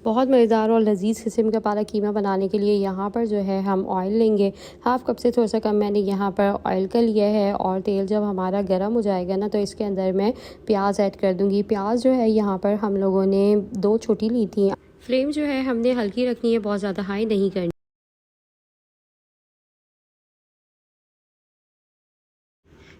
बहुत मज़ेदार और लजीज किस्म का पालक कीमा बनाने के लिए यहाँ पर जो है हम ऑयल लेंगे। हाफ़ कप से थोड़ा सा कम मैंने यहाँ पर ऑयल का लिया है और तेल जब हमारा गर्म हो जाएगा ना तो इसके अंदर मैं प्याज ऐड कर दूँगी। प्याज जो है यहाँ पर हम लोगों ने 2 छोटी ली थी। फ्लेम जो है हमने हल्की रखनी है, बहुत ज़्यादा हाई नहीं करनी।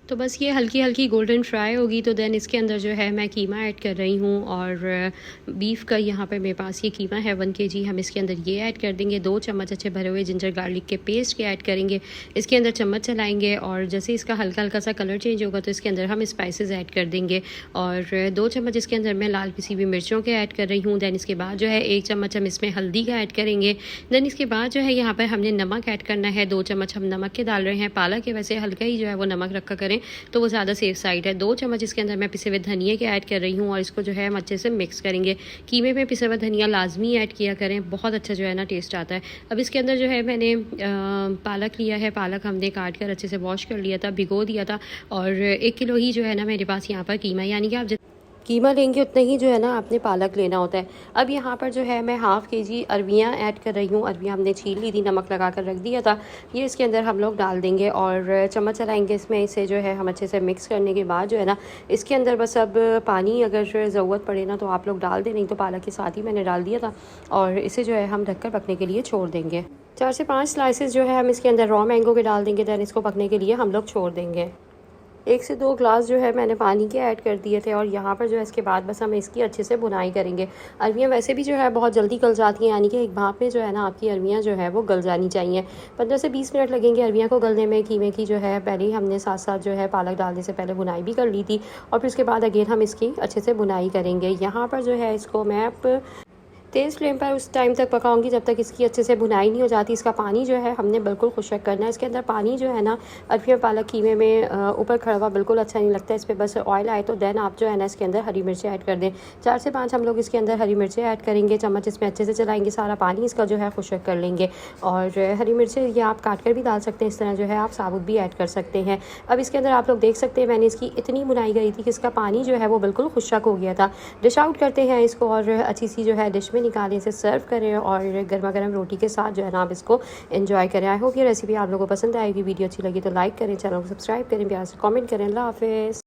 तो बस ये हल्की हल्की गोल्डन फ्राई होगी तो देन इसके अंदर जो है मैं कीमा ऐड कर रही हूँ। और बीफ का यहाँ पर मेरे पास ये कीमा है 1 kg। हम इसके अंदर ये ऐड कर देंगे। 2 चम्मच अच्छे भरे हुए जिंजर गार्लिक के पेस्ट के ऐड करेंगे। इसके अंदर चम्मच चलाएंगे और जैसे इसका हल्का हल्का सा कलर चेंज होगा तो इसके अंदर हम स्पाइसेस ऐड कर देंगे। और 2 चम्मच इसके अंदर मैं लाल पिसी हुई मिर्चों के ऐड कर रही हूँ। दैन इसके बाद जो है 1 चम्मच हम इसमें हल्दी का ऐड करेंगे। देन इसके बाद जो है यहाँ पर हमने नमक ऐड करना है। 2 चम्मच हम नमक के डाल रहे हैं। पालक के वैसे हल्का ही जो है वो नमक रखा करें तो वो ज़्यादा सेफ साइड है। 2 चम्मच इसके अंदर मैं पिसे हुए धनिया के ऐड कर रही हूँ और इसको जो है हम अच्छे से मिक्स करेंगे। कीमे में पिसा हुआ धनिया लाजमी ऐड किया करें, बहुत अच्छा जो है ना टेस्ट आता है। अब इसके अंदर जो है मैंने पालक लिया है। पालक हमने काट कर अच्छे से वॉश कर लिया था, भिगो दिया था। और 1 किलो ही जो है ना मेरे पास यहाँ पर कीमा, यानी कि आप कीमा लेंगे उतना ही जो है ना आपने पालक लेना होता है। अब यहाँ पर जो है मैं हाफ़ kg अरबियाँ ऐड कर रही हूँ। अरबियाँ हमने छील ली थी, नमक लगा कर रख दिया था। ये इसके अंदर हम लोग डाल देंगे और चम्मच चलाएंगे इसमें। इसे जो है हम अच्छे से मिक्स करने के बाद जो है ना इसके अंदर बस अब पानी अगर ज़रूरत पड़े ना तो आप लोग डाल दें, नहीं तो पालक के साथ ही मैंने डाल दिया था। और इसे जो है हम ढककर पकने के लिए छोड़ देंगे। 4 से 5 स्लाइसेस जो है हम इसके अंदर रॉ मैंगो के डाल देंगे। दैन इसको पकने के लिए हम लोग छोड़ देंगे। 1 से 2 ग्लास जो है मैंने पानी के ऐड कर दिए थे। और यहाँ पर जो है इसके बाद बस हम इसकी अच्छे से बुनाई करेंगे। अरबियाँ वैसे भी जो है बहुत जल्दी गल जाती हैं, यानी कि एक भाप में जो है ना आपकी अरबियाँ जो है वो गल जानी चाहिए। 15 से 20 मिनट लगेंगे अरबियाँ को गलने में। कीमे की जो है पहले ही हमने साथ साथ जो है पालक डालने से पहले बुनाई भी कर ली थी और फिर उसके बाद अगेन हम इसकी अच्छे से बुनाई करेंगे। यहाँ पर जो है इसको मैं अब तेज़ फ्लेम पर उस टाइम तक पकाऊंगी जब तक इसकी अच्छे से भुनाई नहीं हो जाती। इसका पानी जो है हमने बिल्कुल खुश्क करना है। इसके अंदर पानी जो है ना अरबियाँ पालक कीमे में ऊपर खड़ा हुआ बिल्कुल अच्छा नहीं लगता। इस पर बस ऑयल आए तो देन आप जो है ना इसके अंदर हरी मिर्चें ऐड कर दें। 4 से 5 हम लोग इसके अंदर हरी मिर्चें ऐड करेंगे। चम्मच इसमें अच्छे से चलाएंगे, सारा पानी इसका जो है खुश्क कर लेंगे। और हरी मिर्चें ये आप काट कर भी डाल सकते हैं, इस तरह जो है आप साबुत भी ऐड कर सकते हैं। अब इसके अंदर आप लोग देख सकते हैं मैंने इसकी इतनी भुनाई करी थी कि इसका पानी जो है वो बिल्कुल खुश्क हो गया था। डिश आउट करते हैं इसको और अच्छी सी जो है डिश में निकालें, इसे सर्व करें और गर्मा गर्म रोटी के साथ जो है ना आप इसको एंजॉय करें। आई होप ये रेसिपी आप लोगों को पसंद आएगी। वीडियो अच्छी लगी तो लाइक करें, चैनल को सब्सक्राइब करें, प्यार से कमेंट करें। अल्लाह हाफिज़।